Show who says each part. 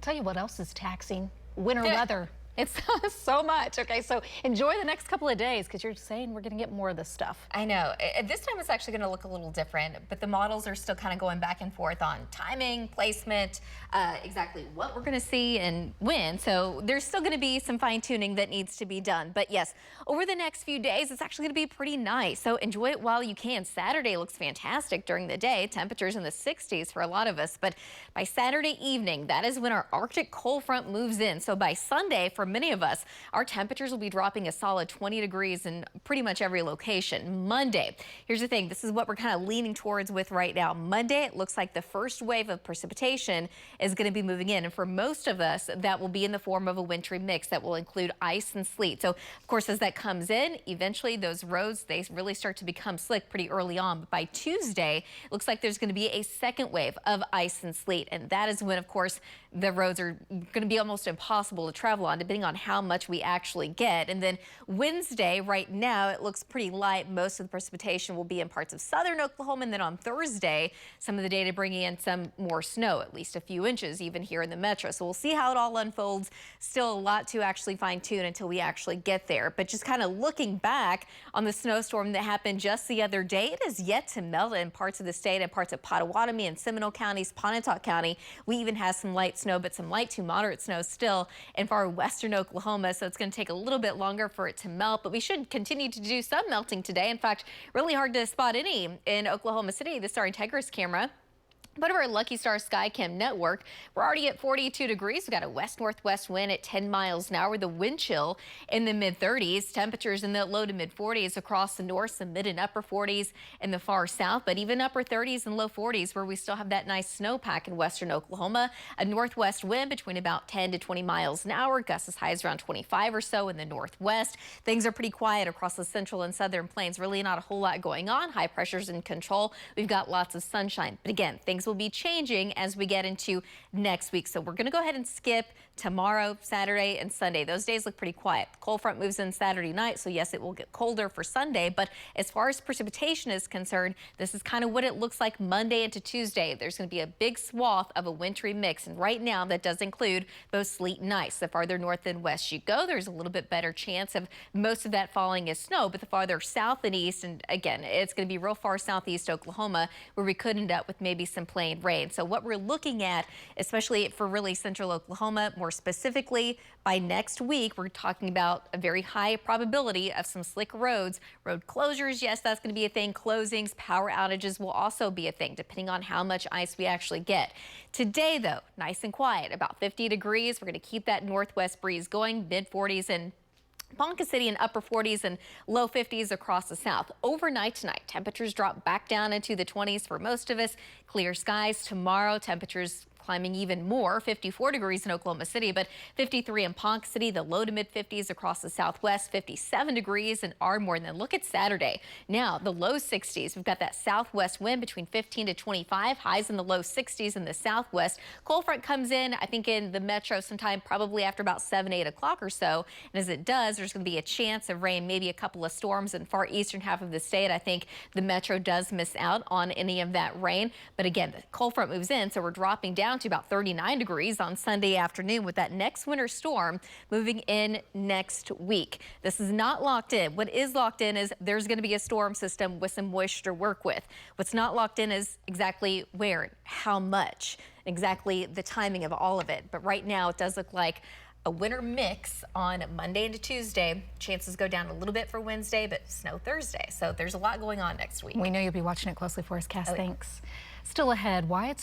Speaker 1: Tell you what else is taxing: winter weather. It's so much. Okay, so enjoy the next couple of days because you're saying we're going to get more of this stuff.
Speaker 2: I know. This time it's actually going to look a little different, but the models are still kind of going back and forth on timing, placement, exactly what we're going to see and when. So there's still going to be some fine tuning that needs to be done. But yes, over the next few days, it's actually going to be pretty nice. So enjoy it while you can. Saturday looks fantastic during the day. Temperatures in the 60s for a lot of us. But by Saturday evening, that is when our Arctic cold front moves in. So by Sunday, for many of us, our temperatures will be dropping a solid 20 degrees in pretty much every location. Monday, here's the thing, this is what we're kind of leaning towards with right now. Monday, it looks like the first wave of precipitation is going to be moving in, and for most of us, that will be in the form of a wintry mix that will include ice and sleet. So of course, as that comes in, eventually those roads, they really start to become slick pretty early on. But by Tuesday, it looks like there's going to be a second wave of ice and sleet, and that is when, of course, the roads are going to be almost impossible to travel on, depending on how much we actually get. And then Wednesday, right now, it looks pretty light. Most of the precipitation will be in parts of southern Oklahoma. And then on Thursday, some of the data bringing in some more snow, at least a few inches, even here in the metro. So we'll see how it all unfolds. Still a lot to actually fine tune until we actually get there. But just kind of looking back on the snowstorm that happened just the other day, it is yet to melt in parts of the state and parts of Pottawatomie and Seminole counties, Pontotoc County. We even have some light snow, but some light to moderate snow still in far western Oklahoma, so it's going to take a little bit longer for it to melt, but we should continue to do some melting today. In fact, really hard to spot any in Oklahoma City. This is our Integris camera. But of our Lucky Star Skycam network, we're already at 42 degrees. We've got a west-northwest wind at 10 miles an hour with a wind chill in the mid-30s. Temperatures in the low to mid-40s across the north, some mid and upper 40s in the far south, but even upper 30s and low 40s where we still have that nice snowpack in western Oklahoma. A northwest wind between about 10 to 20 miles an hour. Gusts as high as around 25 or so in the northwest. Things are pretty quiet across the central and southern plains. Really not a whole lot going on. High pressure's in control. We've got lots of sunshine. But again, things will be changing as we get into next week. So we're going to go ahead and skip tomorrow, Saturday, and Sunday. Those days look pretty quiet. Cold front moves in Saturday night, so yes, it will get colder for Sunday. But as far as precipitation is concerned, this is kind of what it looks like Monday into Tuesday. There's going to be a big swath of a wintry mix, and right now that does include both sleet and ice. The farther north and west you go, there's a little bit better chance of most of that falling as snow, but the farther south and east, and again, it's going to be real far southeast Oklahoma where we could end up with maybe some plain rain. So what we're looking at, especially for really central Oklahoma, more specifically by next week, we're talking about a very high probability of some slick roads. Road closures, yes, that's going to be a thing. Closings, power outages will also be a thing, depending on how much ice we actually get. Today, though, nice and quiet, about 50 degrees. We're going to keep that northwest breeze going, mid-40s and Ponca City in upper 40s and low 50s across the south. Overnight tonight, temperatures drop back down into the 20s for most of us. Clear skies tomorrow, temperatures climbing even more, 54 degrees in Oklahoma City, but 53 in Ponca City, the low to mid 50s across the southwest, 57 degrees in Ardmore. And then look at Saturday. Now the low 60s. We've got that southwest wind between 15 to 25, highs in the low 60s in the southwest. Cold front comes in, I think, in the metro sometime probably after about 7, 8 o'clock or so. And as it does, there's going to be a chance of rain, maybe a couple of storms in far eastern half of the state. I think the metro does miss out on any of that rain. But again, the cold front moves in, so we're dropping down to about 39 degrees on Sunday afternoon with that next winter storm moving in next week. This is not locked in. What is locked in is there's going to be a storm system with some moisture to work with. What's not locked in is exactly where, how much, exactly the timing of all of it. But right now it does look like a winter mix on Monday into Tuesday. Chances go down a little bit for Wednesday, but snow Thursday. So there's a lot going on next week.
Speaker 1: We know you'll be watching it closely for us, Cass.
Speaker 2: Oh, yeah.
Speaker 1: Thanks. Still ahead, why it's so